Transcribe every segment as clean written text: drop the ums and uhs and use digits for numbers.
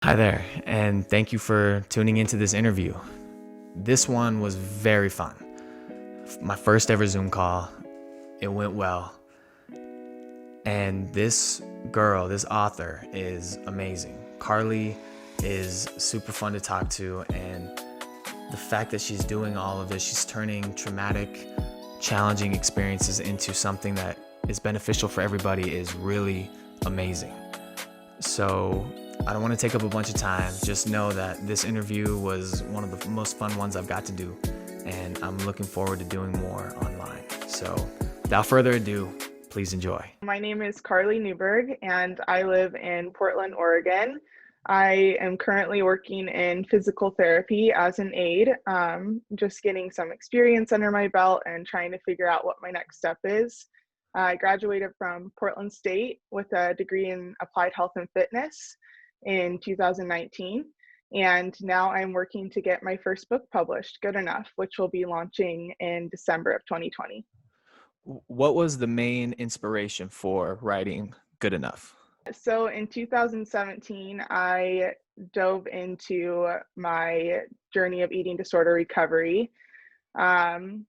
Hi there, and thank you for tuning into this interview. This one was very fun. My first ever Zoom call, it went well. And this girl, this author, is amazing. Carly is super fun to talk to, and the fact that she's doing all of this, she's turning traumatic, challenging experiences into something that is beneficial for everybody is really amazing. So I don't want to take up a bunch of time. Just know that this interview was one of the most fun ones I've got to do, and I'm looking forward to doing more online. So without further ado, please enjoy. My name is Carly Newberg, and I live in Portland, Oregon. I am currently working in physical therapy as an aide, just getting some experience under my belt and trying to figure out what my next step is. I graduated from Portland State with a degree in applied health and fitness in 2019. And now I'm working to get my first book published, Good Enough, which will be launching in December of 2020. What was the main inspiration for writing Good Enough? So in 2017, I dove into my journey of eating disorder recovery um,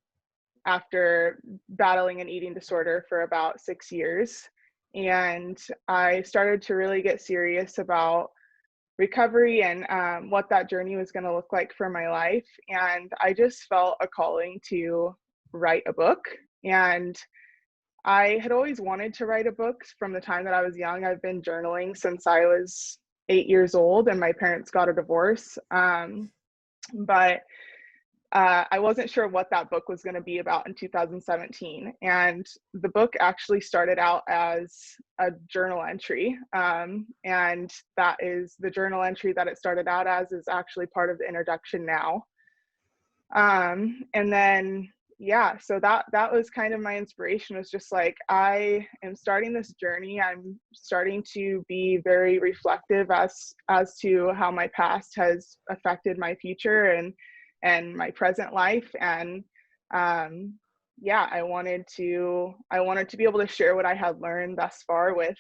after battling an eating disorder for about 6 years. And I started to really get serious about recovery and what that journey was going to look like for my life. And I just felt a calling to write a book. And I had always wanted to write a book from the time that I was young. I've been journaling since I was 8 years old, and my parents got a divorce. But I wasn't sure what that book was going to be about in 2017. And the book actually started out as a journal entry. And that is the journal entry that it started out as is actually part of the introduction now. And then yeah, so that was kind of my inspiration, was just like, I am starting this journey. I'm starting to be very reflective as to how my past has affected my future and my present life. And yeah, I wanted to be able to share what I had learned thus far with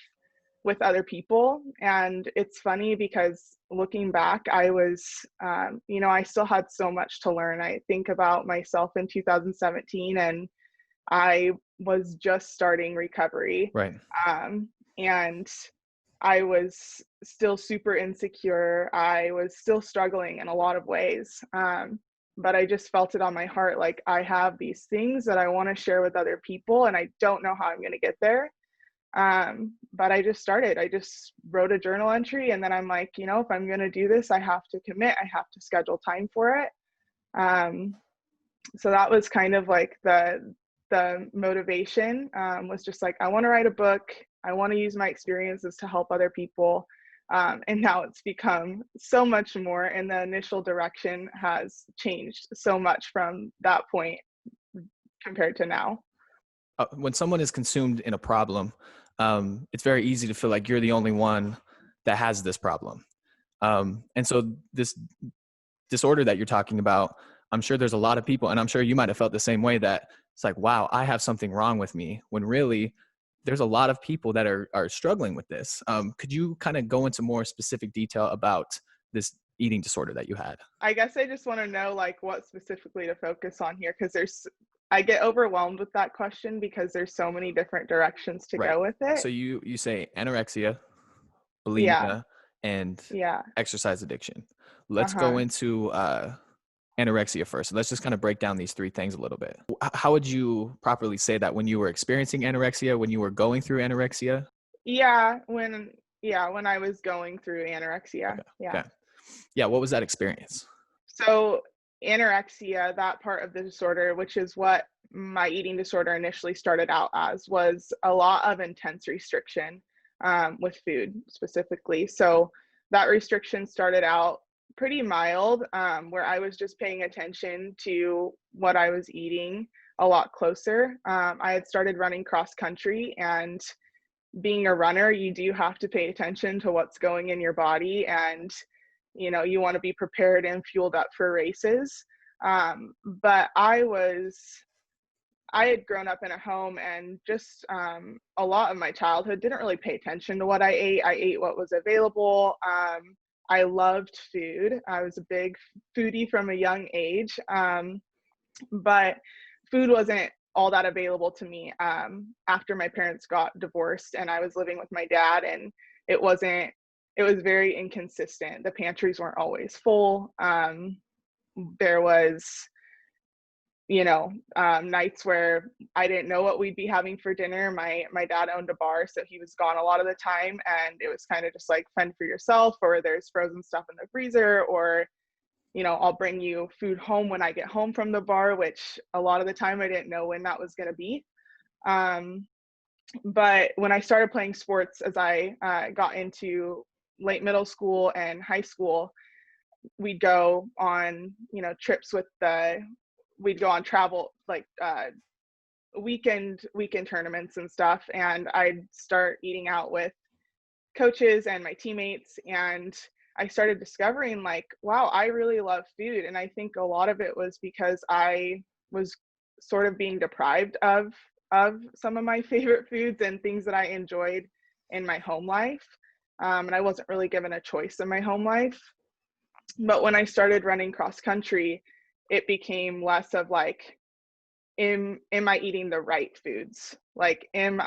other people. And it's funny because looking back, I was, I still had so much to learn. I think about myself in 2017, and I was just starting recovery. Right. And I was still super insecure. I was still struggling in a lot of ways. But I just felt it on my heart, like I have these things that I want to share with other people, and I don't know how I'm going to get there. But I just started. I just wrote a journal entry, and then I'm like, if I'm going to do this, I have to commit. I have to schedule time for it. Um, so that was kind of like the motivation, was just like, I want to write a book. I want to use my experiences to help other people. And now it's become so much more, and the initial direction has changed so much from that point compared to now. When someone is consumed in a problem, it's very easy to feel like you're the only one that has this problem. And so this disorder that you're talking about, I'm sure there's a lot of people, and I'm sure you might have felt the same way, that it's like, wow, I have something wrong with me, when really there's a lot of people that are struggling with this. Could you kind of go into more specific detail about this eating disorder that you had? I guess I just want to know, like, what specifically to focus on here, because I get overwhelmed with that question because there's so many different directions to Right. go with it. So you say anorexia, Yeah. bulimia, and Yeah. exercise addiction. Let's go Uh-huh. into anorexia first. Let's just kind of break down these three things a little bit. How would you properly say that when you were experiencing anorexia, when you were going through anorexia? Yeah, when I was going through anorexia. Okay. Yeah. Okay. Yeah. What was that experience? So anorexia, that part of the disorder, which is what my eating disorder initially started out as, was a lot of intense restriction, with food specifically. So that restriction started out pretty mild, where I was just paying attention to what I was eating a lot closer. I had started running cross country, and being a runner, you do have to pay attention to what's going in your body, and you want to be prepared and fueled up for races. But I had grown up in a home, and just a lot of my childhood didn't really pay attention to what I ate. I ate what was available. I loved food. I was a big foodie from a young age, but food wasn't all that available to me after my parents got divorced and I was living with my dad, and it wasn't. It was very inconsistent. The pantries weren't always full. There was, nights where I didn't know what we'd be having for dinner. My dad owned a bar, so he was gone a lot of the time, and it was kind of just like fend for yourself, or there's frozen stuff in the freezer, or I'll bring you food home when I get home from the bar, which a lot of the time I didn't know when that was going to be. Um, but when I started playing sports, as I got into late middle school and high school, we'd go on, trips we'd go on travel, like weekend tournaments and stuff. And I'd start eating out with coaches and my teammates, and I started discovering like, wow, I really love food. And I think a lot of it was because I was sort of being deprived of some of my favorite foods and things that I enjoyed in my home life. And I wasn't really given a choice in my home life. But when I started running cross country, it became less of like, am I eating the right foods? Like, and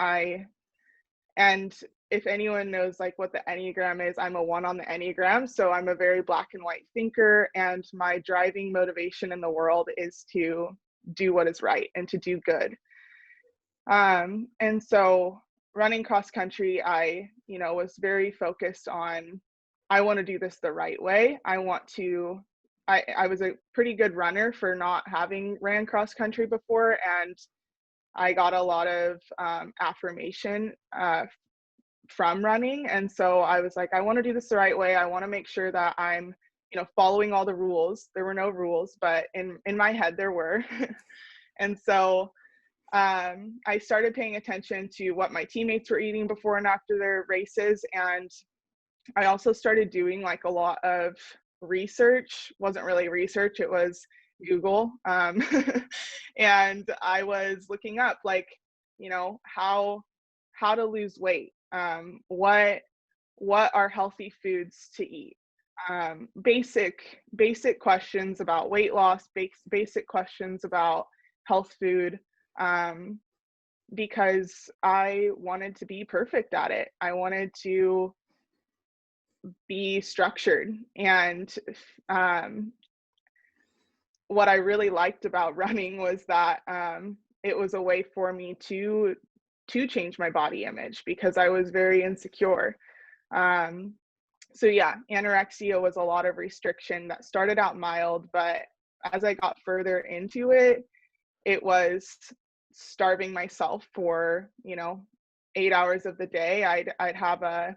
if anyone knows like what the Enneagram is, I'm a 1 on the Enneagram. So I'm a very black and white thinker, and my driving motivation in the world is to do what is right and to do good. And so running cross country, I, was very focused on, I want to do this the right way. I was a pretty good runner for not having ran cross country before. And I got a lot of affirmation from running. And so I was like, I want to do this the right way. I want to make sure that I'm, following all the rules. There were no rules, but in my head there were. And so I started paying attention to what my teammates were eating before and after their races. And I also started doing like a lot of research. Wasn't really research, it was Google. And I was looking up like, how to lose weight. What are healthy foods to eat? Basic questions about weight loss, basic questions about health food, because I wanted to be perfect at it. I wanted to be structured. And what I really liked about running was that it was a way for me to change my body image, because I was very insecure. So yeah, anorexia was a lot of restriction that started out mild, but as I got further into it, it was starving myself for, 8 hours of the day. I'd have a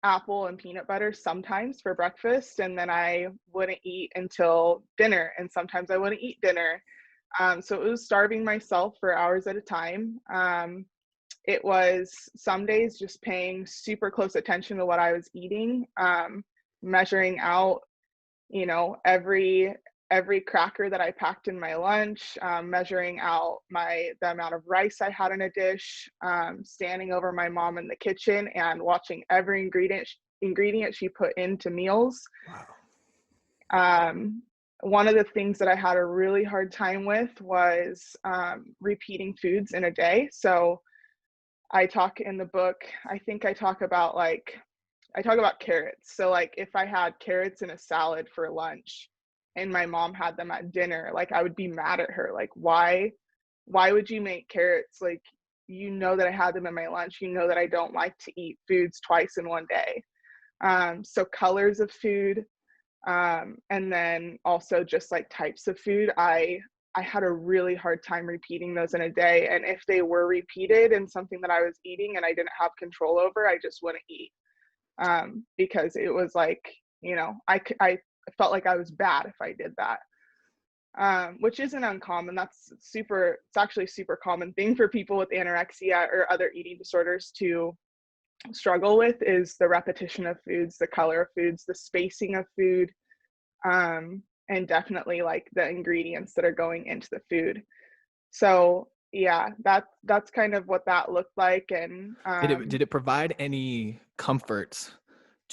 apple and peanut butter sometimes for breakfast, and then I wouldn't eat until dinner, and sometimes I wouldn't eat dinner. So it was starving myself for hours at a time. It was some days just paying super close attention to what I was eating, measuring out, every cracker that I packed in my lunch, measuring out the amount of rice I had in a dish, standing over my mom in the kitchen and watching every ingredient she put into meals. Wow. One of the things that I had a really hard time with was repeating foods in a day. So I talk in the book, I think I talk about carrots. So like if I had carrots in a salad for lunch and my mom had them at dinner, like I would be mad at her. Like, why would you make carrots? Like, that I had them in my lunch, that I don't like to eat foods twice in one day. So colors of food, and then also just like types of food, I had a really hard time repeating those in a day. And if they were repeated in something that I was eating and I didn't have control over, I just wouldn't eat. Because it was like, I felt like I was bad if I did that, which isn't uncommon. It's actually a super common thing for people with anorexia or other eating disorders to struggle with, is the repetition of foods, the color of foods, the spacing of food, and definitely like the ingredients that are going into the food. So yeah, that's kind of what that looked like. And Did it provide any comforts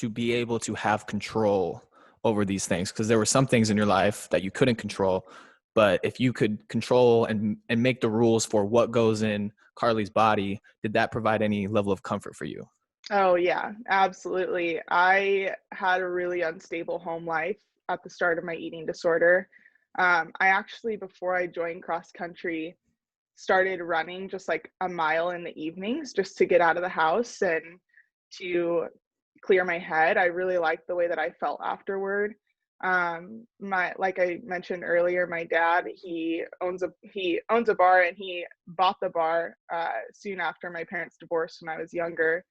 to be able to have control over these things? Because there were some things in your life that you couldn't control, but if you could control and make the rules for what goes in Carly's body, did that provide any level of comfort for you? Oh, yeah, absolutely. I had a really unstable home life at the start of my eating disorder. I actually, before I joined cross country, started running just like a mile in the evenings just to get out of the house and to clear my head. I really liked the way that I felt afterward. My like I mentioned earlier, my dad, he owns a bar, and he bought the bar soon after my parents divorced when I was younger,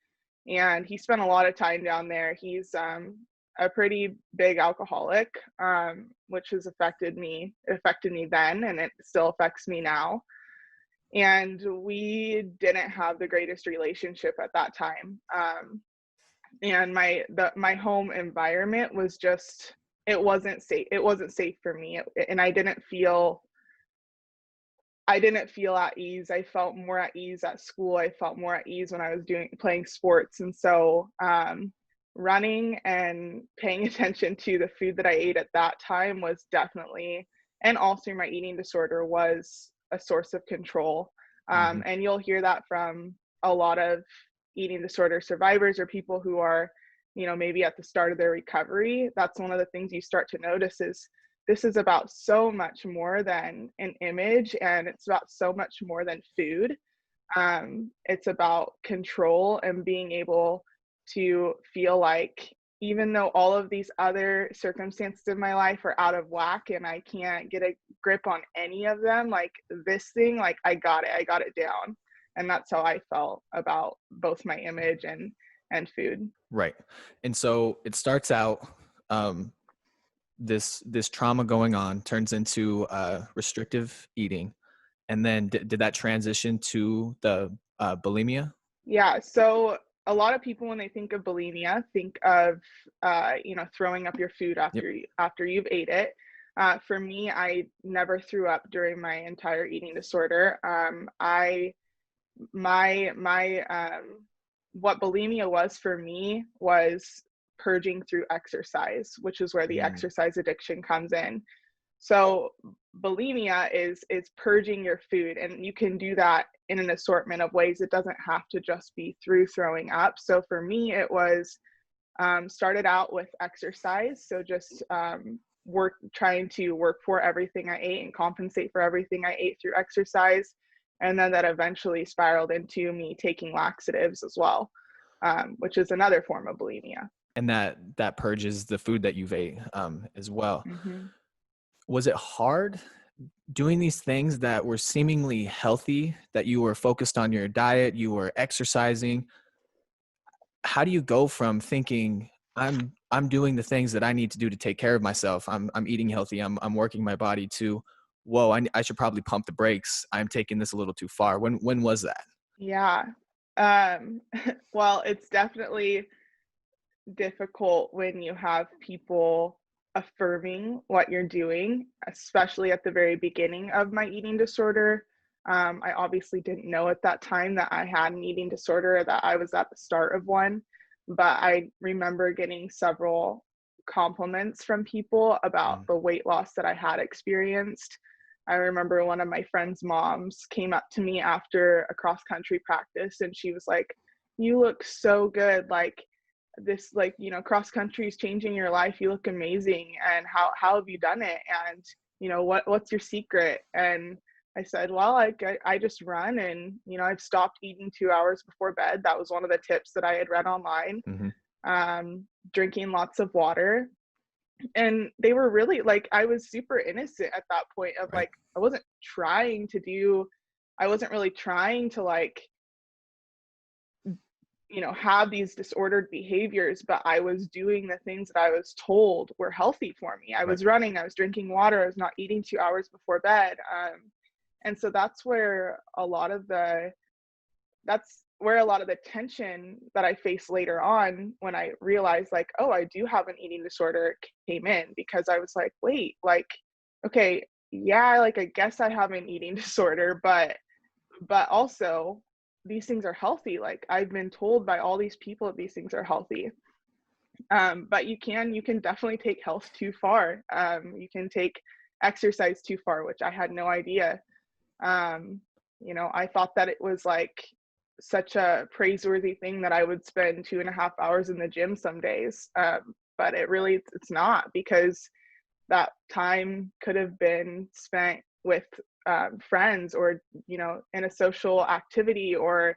and he spent a lot of time down there. He's a pretty big alcoholic, which has affected me. It affected me then, and it still affects me now. And we didn't have the greatest relationship at that time. And my home environment was just, it wasn't safe. It wasn't safe for me, and I didn't feel at ease. I felt more at ease at school. I felt more at ease when I was playing sports. And so running and paying attention to the food that I ate at that time was definitely, and also my eating disorder was a source of control. Mm-hmm. And you'll hear that from a lot of eating disorder survivors or people who are, maybe at the start of their recovery. That's one of the things you start to notice is this is about so much more than an image, and it's about so much more than food. It's about control and being able to feel like, even though all of these other circumstances in my life are out of whack and I can't get a grip on any of them, like this thing, like I got it down. And that's how I felt about both my image and food. Right. And so it starts out, this trauma going on turns into restrictive eating, and then did that transition to the bulimia? Yeah, so a lot of people, when they think of bulimia, think of throwing up your food Yep. after you've ate it. For me, I never threw up during my entire eating disorder. I my What bulimia was for me was purging through exercise, which is where the Mm, exercise addiction comes in. So bulimia is purging your food, and you can do that in an assortment of ways. It doesn't have to just be through throwing up. So for me, it was started out with exercise. So just trying to work for everything I ate and compensate for everything I ate through exercise. And then that eventually spiraled into me taking laxatives as well, which is another form of bulimia. and that purges the food that you've ate, as well. Hmm. Was it hard doing these things that were seemingly healthy, that you were focused on your diet, you were exercising? How do you go from thinking I'm doing the things that I need to do to take care of myself, I'm eating healthy, I'm working my body, to whoa, I should probably pump the brakes, I'm taking this a little too far? When was that? Yeah. Um, well, it's definitely difficult when you have people affirming what you're doing, especially at the very beginning of my eating disorder. I obviously didn't know at that time that I had an eating disorder, that I was at the start of one, but I remember getting several compliments from people about Mm, the weight loss that I had experienced. I remember one of my friend's moms came up to me after a cross country practice, and she was like, "You look so good. Like, this, like, cross country is changing your life. You look amazing, and how have you done it, and what's your secret?" And I said, "Well, I just run, and I've stopped eating 2 hours before bed. That was one of the tips that I had read online. mhm, Drinking lots of water." And they were really like, I was super innocent at that point of right, like, I wasn't really trying to like have these disordered behaviors, but I was doing the things that I was told were healthy for me. I right, was running, I was drinking water, I was not eating 2 hours before bed. And so that's where a lot of the tension that I faced later on, when I realized like, oh, I do have an eating disorder, came in, because I was like, wait, like, okay, yeah, like I guess I have an eating disorder, but also these things are healthy. Like, I've been told by all these people that these things are healthy. But you can definitely take health too far. You can take exercise too far, which I had no idea. Um, I thought that it was like such a praiseworthy thing that I would spend 2.5 hours in the gym some days. But it's not, because that time could have been spent with friends, or, in a social activity, or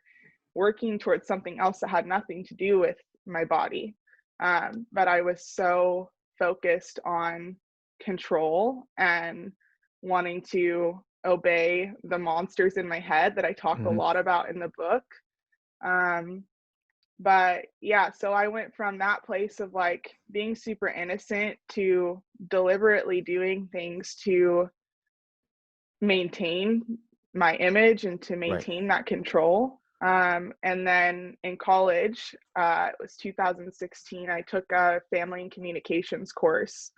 working towards something else that had nothing to do with my body. But I was so focused on control and wanting to obey the monsters in my head that I talk a Hmm. lot about in the book. Um, but yeah, so I went from that place of like being super innocent to deliberately doing things to maintain my image and to Right. maintain that control. And then in college, it was 2016, I took a family and communications course.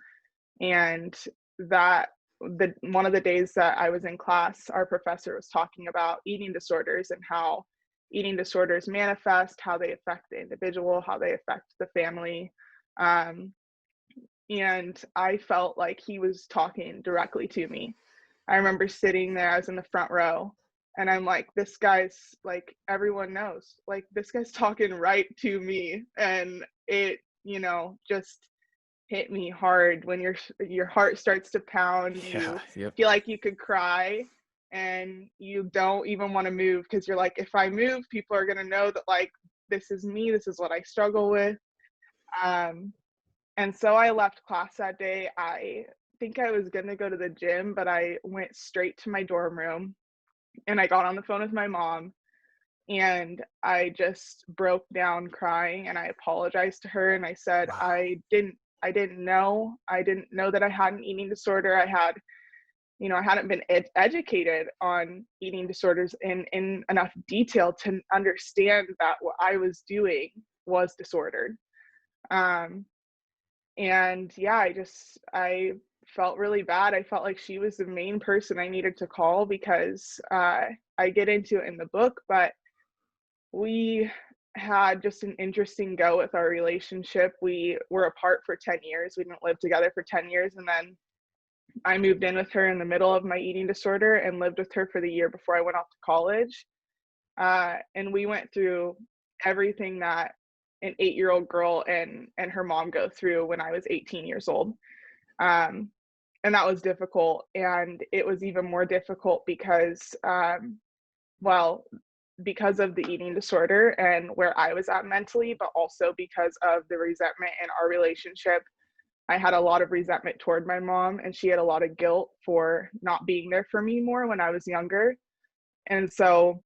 And that the one of the days that I was in class, our professor was talking about eating disorders and how eating disorders manifest, how they affect the individual, how they affect the family. Um, and I felt like he was talking directly to me. I remember sitting there, I was in the front row, and I'm like, this guy's like, everyone knows, like, this guy's talking right to me. And it, just hit me hard when your heart starts to pound, Yeah. you Yep. feel like you could cry, and you don't even want to move, because you're like, if I move, people are going to know that, like, this is me, this is what I struggle with. Um, and so I left class that day. I think I was going to go to the gym, but I went straight to my dorm room and I got on the phone with my mom, and I just broke down crying, and I apologized to her, and I said Wow. I didn't know that I had an eating disorder. I hadn't been educated on eating disorders in enough detail to understand that what I was doing was disordered. Um, and yeah, I felt really bad. I felt like she was the main person I needed to call, because I get into it in the book, but we had just an interesting go with our relationship. We were apart for 10 years. We didn't live together for 10 years. And then I moved in with her in the middle of my eating disorder and lived with her for the year before I went off to college. And we went through everything that an 8-year-old girl and her mom go through when I was 18 years old. Um, and that was difficult. And it was even more difficult because, well, because of the eating disorder and where I was at mentally, but also because of the resentment in our relationship. I had a lot of resentment toward my mom, and she had a lot of guilt for not being there for me more when I was younger. And so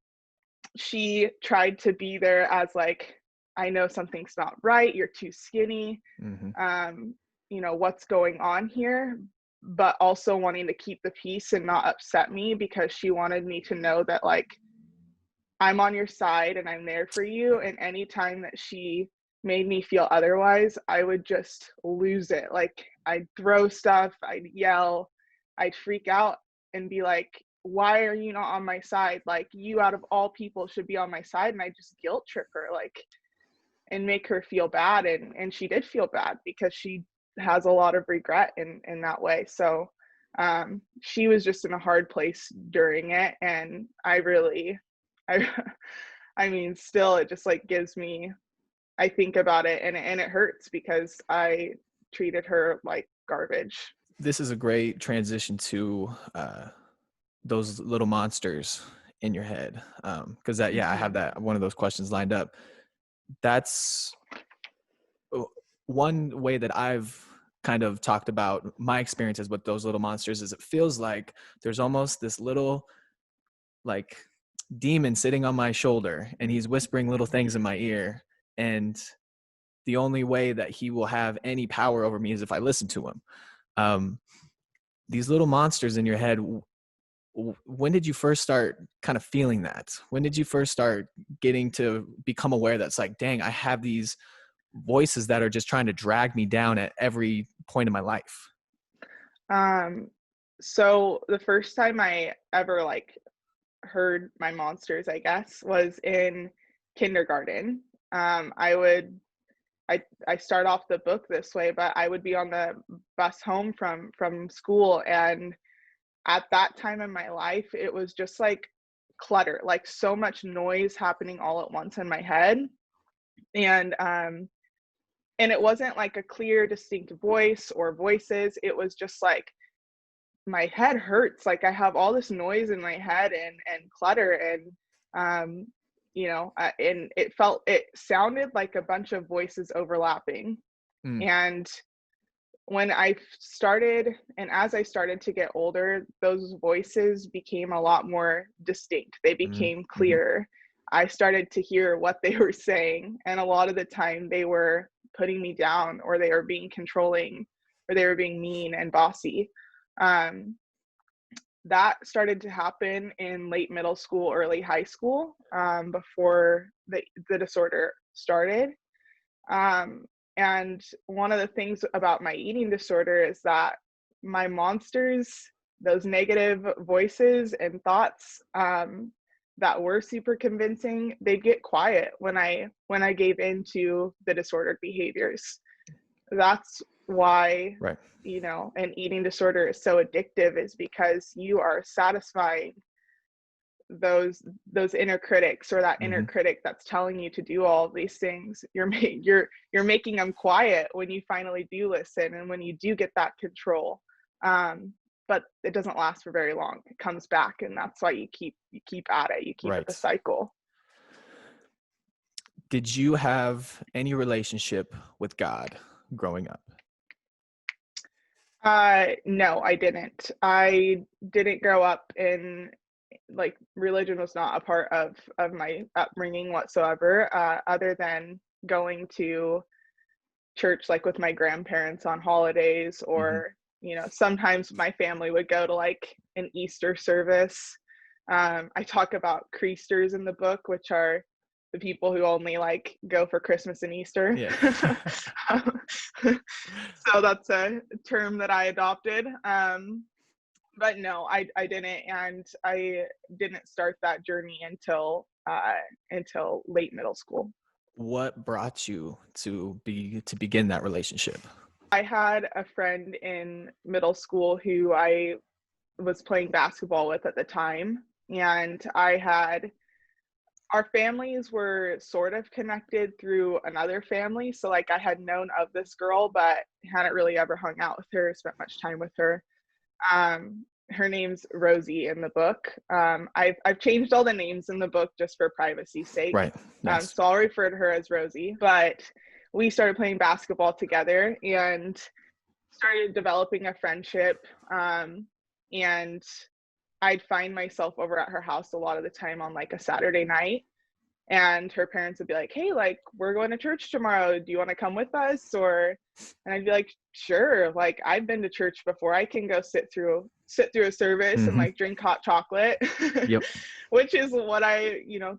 she tried to be there as like, I know something's not right, you're too skinny, Hmm. what's going on here, but also wanting to keep the peace and not upset me, because she wanted me to know that, like, I'm on your side and I'm there for you. And anytime that she made me feel otherwise, I would just lose it. Like, I'd throw stuff, I'd yell, I'd freak out and be like, why are you not on my side? Like, you out of all people should be on my side. And I just guilt trip her, like, and make her feel bad. And she did feel bad, because she has a lot of regret in that way. So she was just in a hard place during it. And I I mean, still, it just like gives me, I think about it, and it hurts, because I treated her like garbage. This is a great transition to those little monsters in your head. Because that, yeah, I have Mhm. that one of those questions lined up. That's one way that I've kind of talked about my experiences with those little monsters is it feels like there's almost this little like demon sitting on my shoulder and he's whispering little things in my ear, and the only way that he will have any power over me is if I listen to him. um, these little monsters in your head, when did you first start kind of feeling that? When did you first start getting to become aware that's like, dang, I have these voices that are just trying to drag me down at every point in my life? Um, so the first time I ever like heard my monsters, I guess, was in kindergarten. I would I start off the book this way, but I would be on the bus home from school, and at that time in my life, it was just like clutter, like so much noise happening all at once in my head. And and it wasn't like a clear, distinct voice or voices. It was just like my head hurts. Like I have all this noise in my head and clutter, and and it sounded like a bunch of voices overlapping. Mm, And when I started, and as I started to get older, those voices became a lot more distinct. They mm, became mhm. clearer. I started to hear what they were saying, and a lot of the time they were putting me down, or they were being controlling, or they were being mean and bossy. Um, that started to happen in late middle school, early high school, before the disorder started. Um, and one of the things about my eating disorder is that my monsters, those negative voices and thoughts, that were super convincing, they'd get quiet when I gave into the disordered behaviors. That's why, Right. an eating disorder is so addictive, is because you are satisfying those inner critics, or that inner Hmm. critic that's telling you to do all of these things. You're making them quiet when you finally do listen, and when you do get that control. But it doesn't last for very long. It comes back, and that's why you keep at it. You keep at the Right. cycle. Did you have any relationship with God growing up? No, I didn't. I didn't grow up in, like, religion was not a part of my upbringing whatsoever, other than going to church, like, with my grandparents on holidays, Hmm. or, sometimes my family would go to, like, an Easter service. I talk about creasters in the book, which are the people who only, like, go for Christmas and Easter. Yeah. So that's a term that I adopted. But no, I didn't, and I didn't start that journey until late middle school. What brought you to begin that relationship? I had a friend in middle school who I was playing basketball with at the time, and our families were sort of connected through another family. So, like, I had known of this girl, but hadn't really ever hung out with her, spent much time with her. Her name's Rosie in the book. I've changed all the names in the book just for privacy's sake. Right. Nice. So I'll refer to her as Rosie. But we started playing basketball together and started developing a friendship. And I'd find myself over at her house a lot of the time on, like, a Saturday night, and her parents would be like, "Hey, like, we're going to church tomorrow. Do you want to come with us?" And I'd be like, "Sure. Like, I've been to church before. I can go sit through a service and, Hmm. like, drink hot chocolate." Yep. Which is what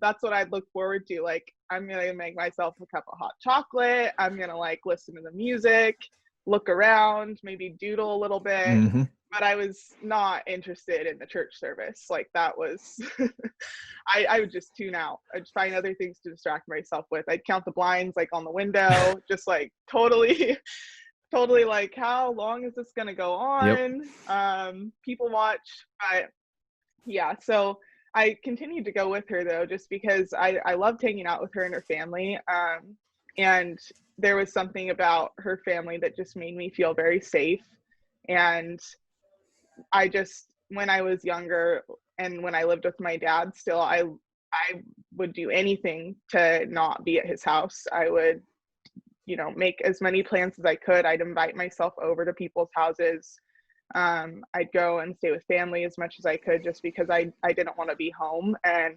that's what I'd look forward to. Like, I'm gonna make myself a cup of hot chocolate. I'm gonna, like, listen to the music, look around, maybe doodle a little bit. Hmm. But I was not interested in the church service. Like, that was I would just tune out. I'd find other things to distract myself with. I'd count the blinds, like, on the window, just, like, totally, totally, like, how long is this gonna go Yep. on? People watch, but yeah. So I continued to go with her, though, just because I loved hanging out with her and her family. And there was something about her family that just made me feel very safe. And when I was younger and when I lived with my dad still, I would do anything to not be at his house. I would, make as many plans as I could. I'd invite myself over to people's houses. I'd go and stay with family as much as I could, just because I didn't want to be home. And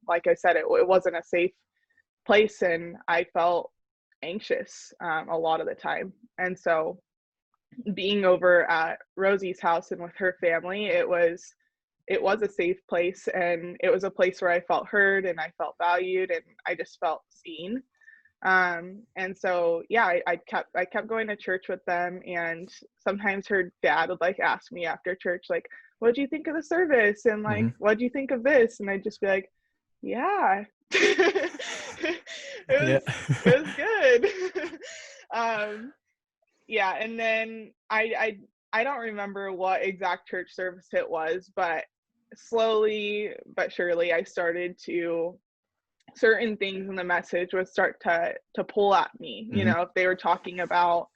like I said, it wasn't a safe place, and I felt anxious a lot of the time. And so being over at Rosie's house and with her family, it was a safe place, and it was a place where I felt heard and I felt valued and I just felt seen. And so yeah, I kept going to church with them, and sometimes her dad would, like, ask me after church, like, "What do you think of the service?" and, like, Hmm. "What do you think of this?" And I'd just be like, "Yeah." Yeah. It was good. um yeah, and then I don't remember what exact church service it was, but slowly but surely I started to certain things in the message would start to pull at me. You Hmm. know, if they were talking about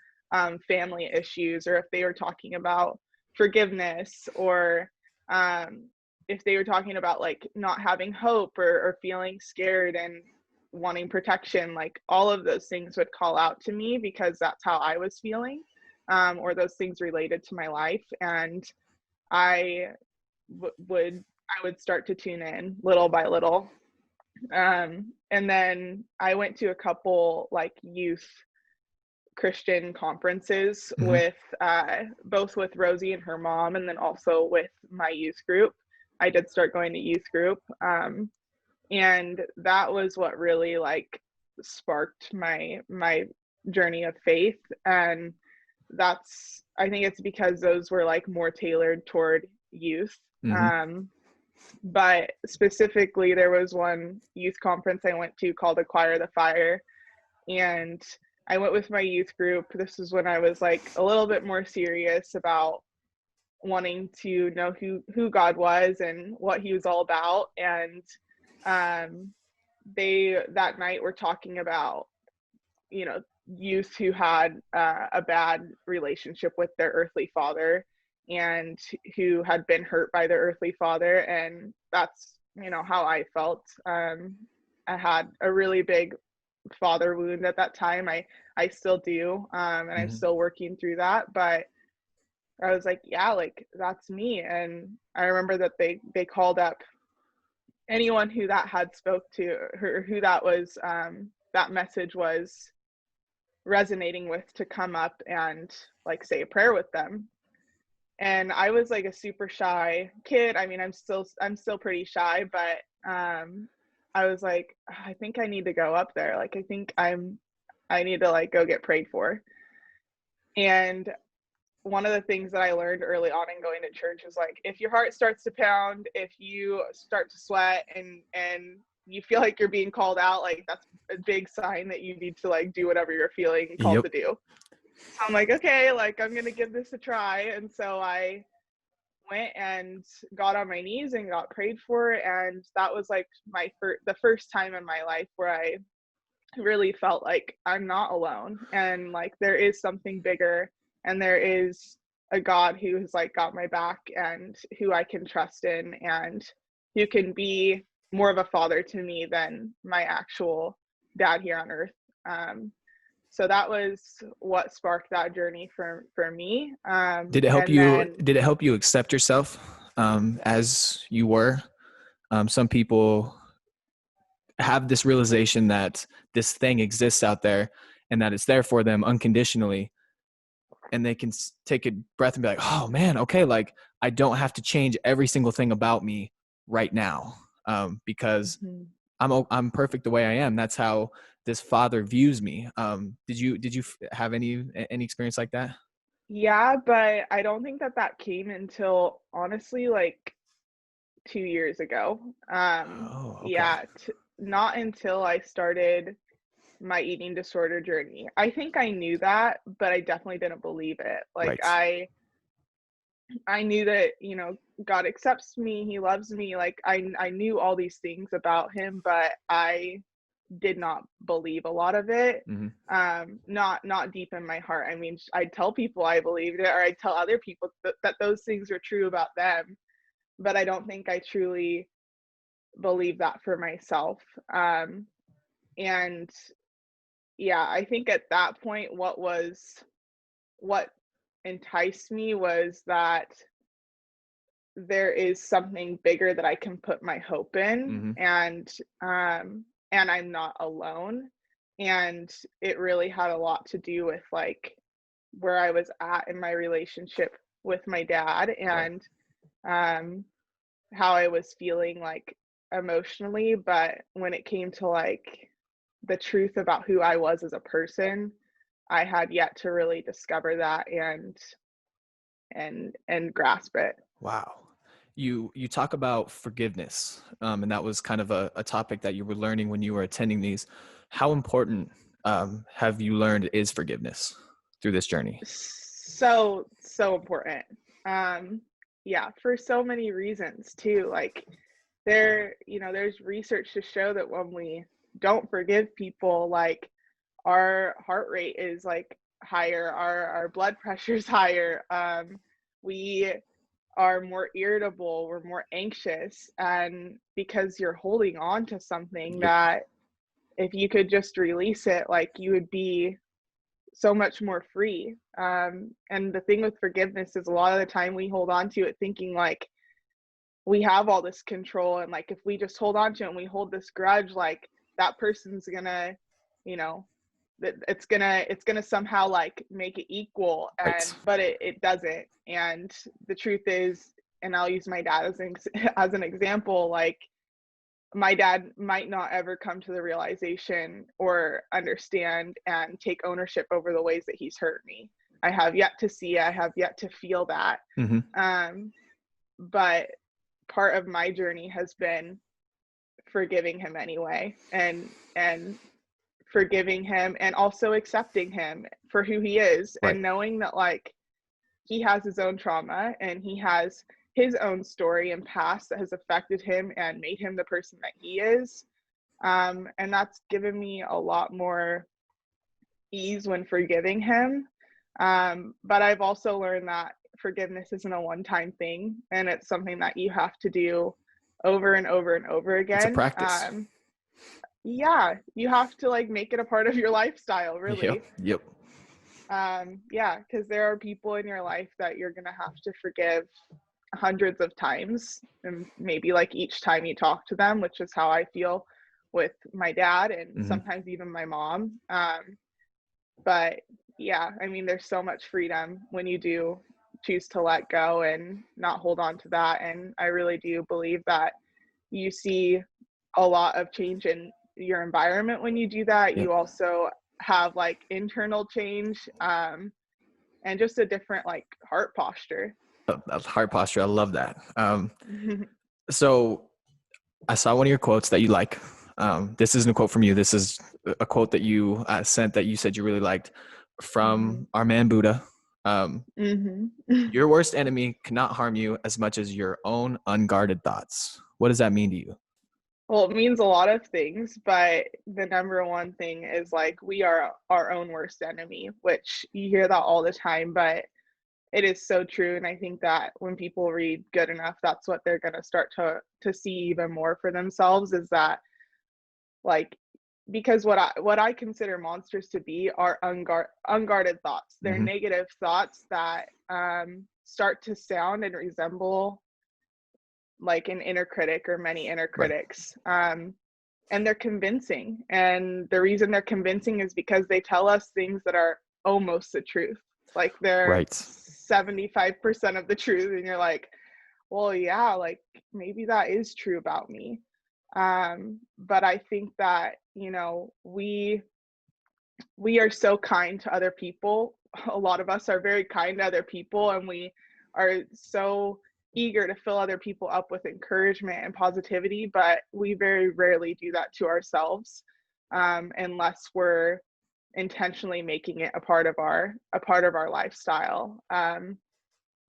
family issues, or if they were talking about forgiveness, or um, if they were talking about like not having hope, or feeling scared and wanting protection, like all of those things would call out to me because that's how I was feeling, or those things related to my life. And I would I would start to tune in little by little. And then I went to a couple like youth Christian conferences Hmm. with both with Rosie and her mom, and then also with my youth group. I did start going to youth group, and that was what really like sparked my journey of faith. And that's, I think it's because those were like more tailored toward youth. Hmm. Um, but specifically, there was one youth conference I went to called Acquire the Fire, and I went with my youth group. This is when I was like a little bit more serious about wanting to know who God was and what he was all about. And um they that night were talking about, you know, youth who had a bad relationship with their earthly father, and who had been hurt by their earthly father. And that's, you know, how I felt. I had a really big father wound at that time. I still do, and I'm Hmm. still working through that. But I was like, yeah, like that's me. And I remember that they called up anyone who that had spoke to, or who that was, that message was resonating with, to come up and like say a prayer with them. And I was like a super shy kid. I mean, I'm still pretty shy, but I was like, I think I need to go up there. Like I need to like go get prayed for. And one of the things that I learned early on in going to church is like, if your heart starts to pound, if you start to sweat, and you feel like you're being called out, like that's a big sign that you need to like do whatever you're feeling called Yep. to do. So I'm like, okay, like I'm gonna give this a try. And so I went and got on my knees and got prayed for, and that was like the first time in my life where I really felt like I'm not alone, and like there is something bigger, and there is a God who has like got my back, and who I can trust in, and who can be more of a father to me than my actual dad here on earth. So that was what sparked that journey for me. And then Did it help you accept yourself as you were? Some people have this realization that this thing exists out there and that it's there for them unconditionally, and they can take a breath and be like, oh man, okay, like I don't have to change every single thing about me right now, because Mhm. I'm perfect the way I am. That's how this father views me. Did you have any experience like that? Yeah, but I don't think that that came until honestly like 2 years ago. Oh, okay. Yeah, not until I started my eating disorder journey. I think I knew that, but I definitely didn't believe it. Like Right. I knew that, you know, God accepts me, he loves me. Like I knew all these things about him, but I did not believe a lot of it. Hmm. Not deep in my heart. I mean, I'd tell people I believed it, or I'd tell other people that those things were true about them, but I don't think I truly believe that for myself. And yeah, I think at that point, what enticed me was that there is something bigger that I can put my hope in, Hmm. and I'm not alone. And it really had a lot to do with like where I was at in my relationship with my dad, Right. and um how I was feeling like emotionally. But when it came to like the truth about who I was as a person, I had yet to really discover that and grasp it. Wow. You talk about forgiveness, and that was kind of a topic that you were learning when you were attending these. How important have you learned is forgiveness through this journey? So important. Um, yeah, for so many reasons too. Like there's research to show that when we don't forgive people, like our heart rate is like higher, our blood pressure's higher. We are more irritable, we're more anxious, and because you're holding on to something Yep. that if you could just release it, like you would be so much more free. And the thing with forgiveness is a lot of the time we hold on to it thinking like we have all this control, and like if we just hold on to it and we hold this grudge, like that person's gonna, you know, it's gonna somehow like make it equal, Right. and but it doesn't. And the truth is, and I'll use my dad as an example, like my dad might not ever come to the realization or understand and take ownership over the ways that he's hurt me. I have yet to see, I have yet to feel that. Hmm. Um, but part of my journey has been forgiving him anyway, and forgiving him and also accepting him for who he is, Right. and knowing that like he has his own trauma and he has his own story and past that has affected him and made him the person that he is. And that's given me a lot more ease when forgiving him. But I've also learned that forgiveness isn't a one-time thing, and it's something that you have to do over and over and over It's a again. practice. Yeah, you have to like make it a part of your lifestyle, Yep. really. Yep. Yeah, because there are people in your life that you're gonna have to forgive hundreds of times, and maybe like each time you talk to them, which is how I feel with my dad and Hmm. sometimes even my mom. But yeah, I mean, there's so much freedom when you do choose to let go and not hold on to that. And I really do believe that you see a lot of change in your environment when you do that. Yep. You also have like internal change, and just a different like heart posture. Heart posture. I love that. So I saw one of your quotes that you like. This isn't a quote from you. This is a quote that you sent that you said you really liked Hmm. from our man Buddha. Um, Hmm. your worst enemy cannot harm you as much as your own unguarded thoughts. What does that mean to you? Well, it means a lot of things, but the number one thing is like we are our own worst enemy, which you hear that all the time, but it is so true. And I think that when people read good enough, that's what they're gonna start to see even more for themselves, is that like because what I consider monsters to be are unguarded thoughts. They're Hmm. negative thoughts that start to sound and resemble like an inner critic or many inner Right. critics. And they're convincing. And the reason they're convincing is because they tell us things that are almost the truth. Like they're Right. 75% of the truth. And you're like, well, yeah, like maybe that is true about me. But I think that, we are so kind to other people. A lot of us are very kind to other people, and we are so eager to fill other people up with encouragement and positivity, but we very rarely do that to ourselves, unless we're intentionally making it a part of our lifestyle.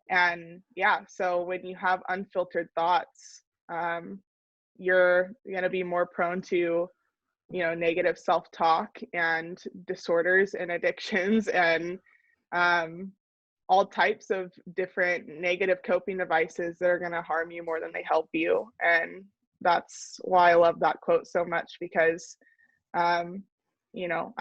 And yeah, so when you have unfiltered thoughts, um, you're going to be more prone to negative self-talk and disorders and addictions and um, all types of different negative coping devices that are going to harm you more than they help you. And that's why I love that quote so much, because I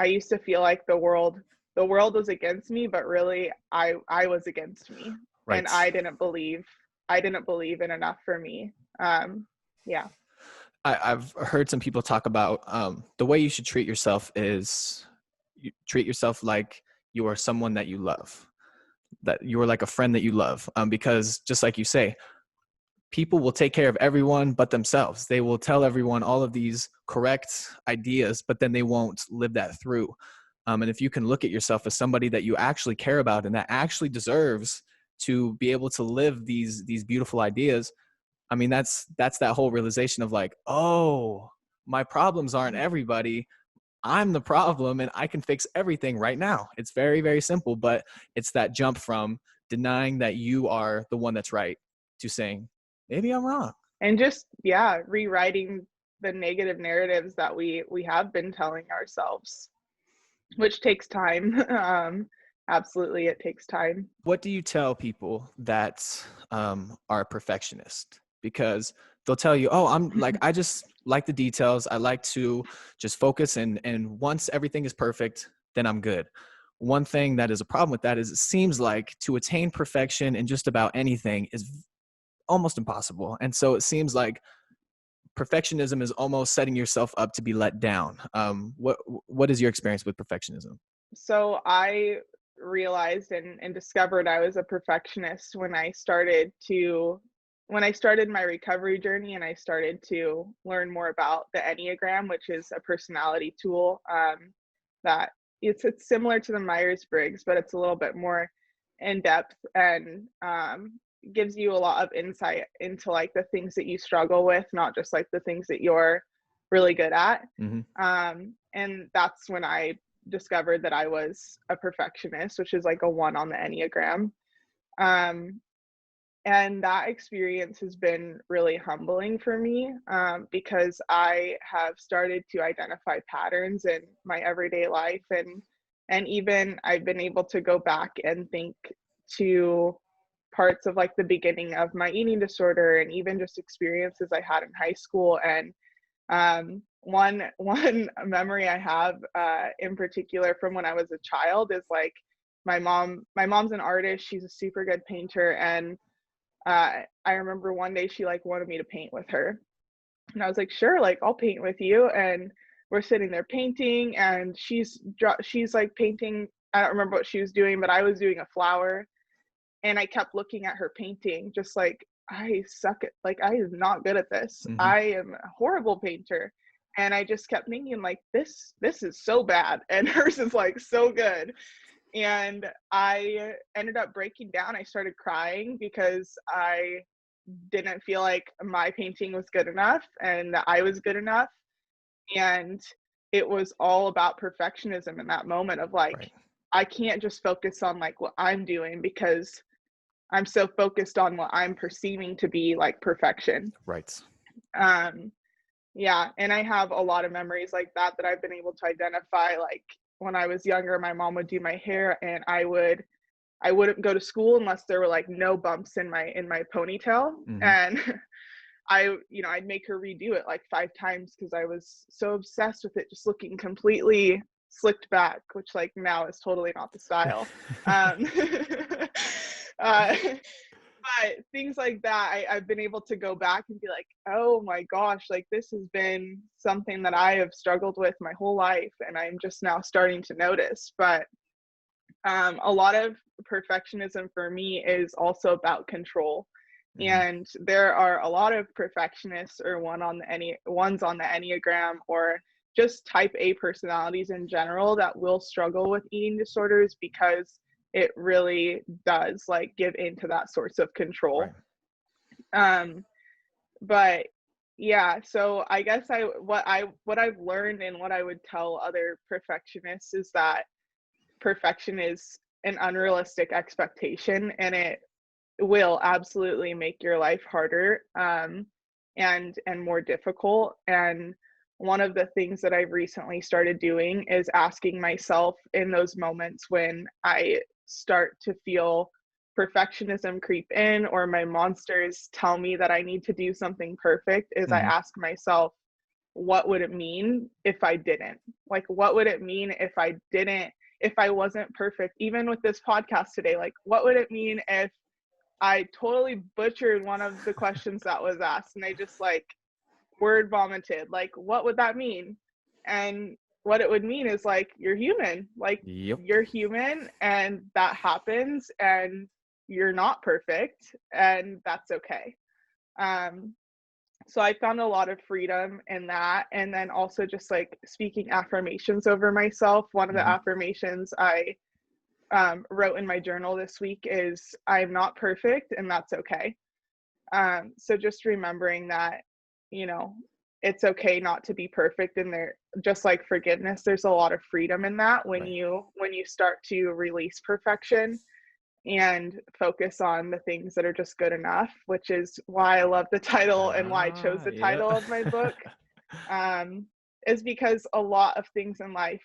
used to feel like the world was against me, but really I was against me, and Right. I didn't believe in enough for me. Yeah. I've heard some people talk about the way you should treat yourself is you treat yourself like you are someone that you love, that you are like a friend that you love. Because just like you say, people will take care of everyone but themselves. They will tell everyone all of these correct ideas, but then they won't live that through. And if you can look at yourself as somebody that you actually care about and that actually deserves to be able to live these beautiful ideas, I mean, that's that whole realization of like, oh, my problems aren't everybody. I'm the problem and I can fix everything right now. It's very, very simple, but it's that jump from denying that you are the one that's right to saying, maybe I'm wrong. And just, yeah, rewriting the negative narratives that we have been telling ourselves, which takes time. Absolutely, it takes time. What do you tell people that are a perfectionist? Because they'll tell you, oh, I'm like, I just like the details. I like to just focus, and once everything is perfect, then I'm good. One thing that is a problem with that is it seems like to attain perfection in just about anything is almost impossible. And so it seems like perfectionism is almost setting yourself up to be let down. What is your experience with perfectionism? So I realized and discovered I was a perfectionist when I started my recovery journey and I started to learn more about the Enneagram, which is a personality tool, that it's similar to the Myers-Briggs, but it's a little bit more in depth, and gives you a lot of insight into like the things that you struggle with, not just like the things that you're really good at. Mm-hmm. And that's when I discovered that I was a perfectionist, which is like a 1 on the Enneagram. Um, and that experience has been really humbling for me, because I have started to identify patterns in my everyday life, and even I've been able to go back and think to parts of like the beginning of my eating disorder, and even just experiences I had in high school. And one memory I have, in particular from when I was a child, is like my mom's an artist. She's a super good painter, and I remember one day she like wanted me to paint with her, and I was like, sure, like I'll paint with you. And we're sitting there painting, and she's like painting. I don't remember what she was doing, but I was doing a flower, and I kept looking at her painting, just like, I suck at, like, I am not good at this. Mm-hmm. I am a horrible painter. And I just kept thinking like, this is so bad, and hers is like so good. And I ended up breaking down. I started crying because I didn't feel like my painting was good enough and that I was good enough. And it was all about perfectionism in that moment of like, Right. I can't just focus on like what I'm doing, because I'm so focused on what I'm perceiving to be like perfection. Right. Um, yeah, and I have a lot of memories like that that I've been able to identify. Like when I was younger, my mom would do my hair, and I wouldn't go to school unless there were like no bumps in my ponytail. Mm-hmm. And I'd make her redo it like 5 times because I was so obsessed with it just looking completely slicked back, which like now is totally not the style. Um, uh, but things like that, I've been able to go back and be like, oh my gosh, like this has been something that I have struggled with my whole life, and I'm just now starting to notice. But a lot of perfectionism for me is also about control. Mm-hmm. And there are a lot of perfectionists or ones on the Enneagram, or just type A personalities in general, that will struggle with eating disorders because it really does like give into that source of Right. control. Um, but yeah, so I guess what I've learned and what I would tell other perfectionists is that perfection is an unrealistic expectation, and it will absolutely make your life harder, and more difficult. And one of the things that I've recently started doing is asking myself in those moments when I start to feel perfectionism creep in, or my monsters tell me that I need to do something perfect, is I Mm-hmm. ask myself, what would it mean if I didn't? Like, what would it mean if I wasn't perfect? Even with this podcast today, like, what would it mean if I totally butchered one of the questions that was asked, and I just like word vomited? Like, what would that mean? And what it would mean is like, you're human. Like, Yep. you're human, and that happens, and you're not perfect, and that's okay. Um, so I found a lot of freedom in that. And then also just like speaking affirmations over myself. One of the Mm-hmm. affirmations I wrote in my journal this week is, I'm not perfect, and that's okay. So just remembering that, you know, it's okay not to be perfect, and there, just like forgiveness, there's a lot of freedom in that when Right. you start to release perfection and focus on the things that are just good enough, which is why I love the title and why I chose the Yeah. title of my book. Um, is because a lot of things in life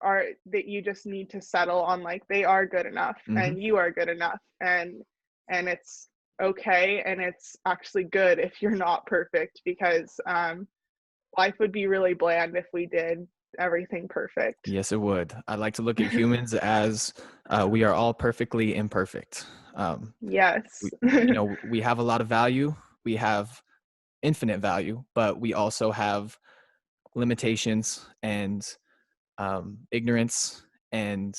are that you just need to settle on, like, they are good enough Hmm. and you are good enough, and it's okay, and it's actually good if you're not perfect, because life would be really bland if we did everything perfect. Yes, it would. I like to look at humans as we are all perfectly imperfect. Yes. We have a lot of value. We have infinite value, but we also have limitations and ignorance and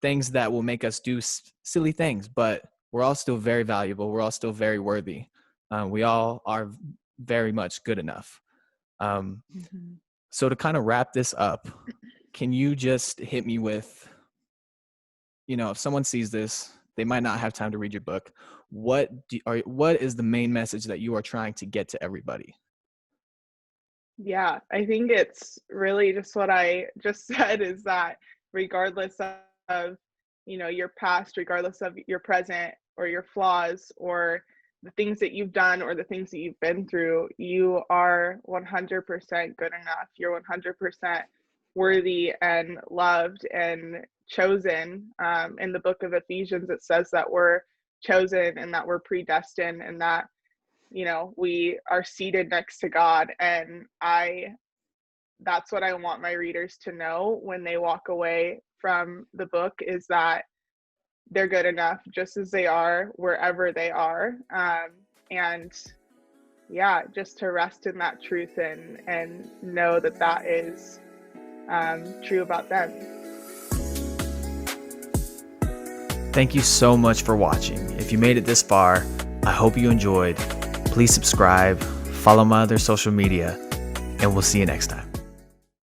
things that will make us do silly things. But we're all still very valuable. We're all still very worthy. We all are very much good enough. Um, Mhm. so to kind of wrap this up, can you just hit me with, if someone sees this, they might not have time to read your book. What is the main message that you are trying to get to everybody? Yeah, I think it's really just what I just said, is that regardless of, your past, regardless of your present or your flaws or the things that you've done or the things that you've been through, you are 100% good enough. You're 100% worthy and loved and chosen. In the book of Ephesians, it says that we're chosen and that we're predestined, and that we are seated next to God. And that's what I want my readers to know when they walk away from the book, is that they're good enough just as they are, wherever they are. And yeah, just to rest in that truth, and know that that is true about them. Thank you so much for watching. If you made it this far, I hope you enjoyed. Please subscribe, follow my other social media, and we'll see you next time.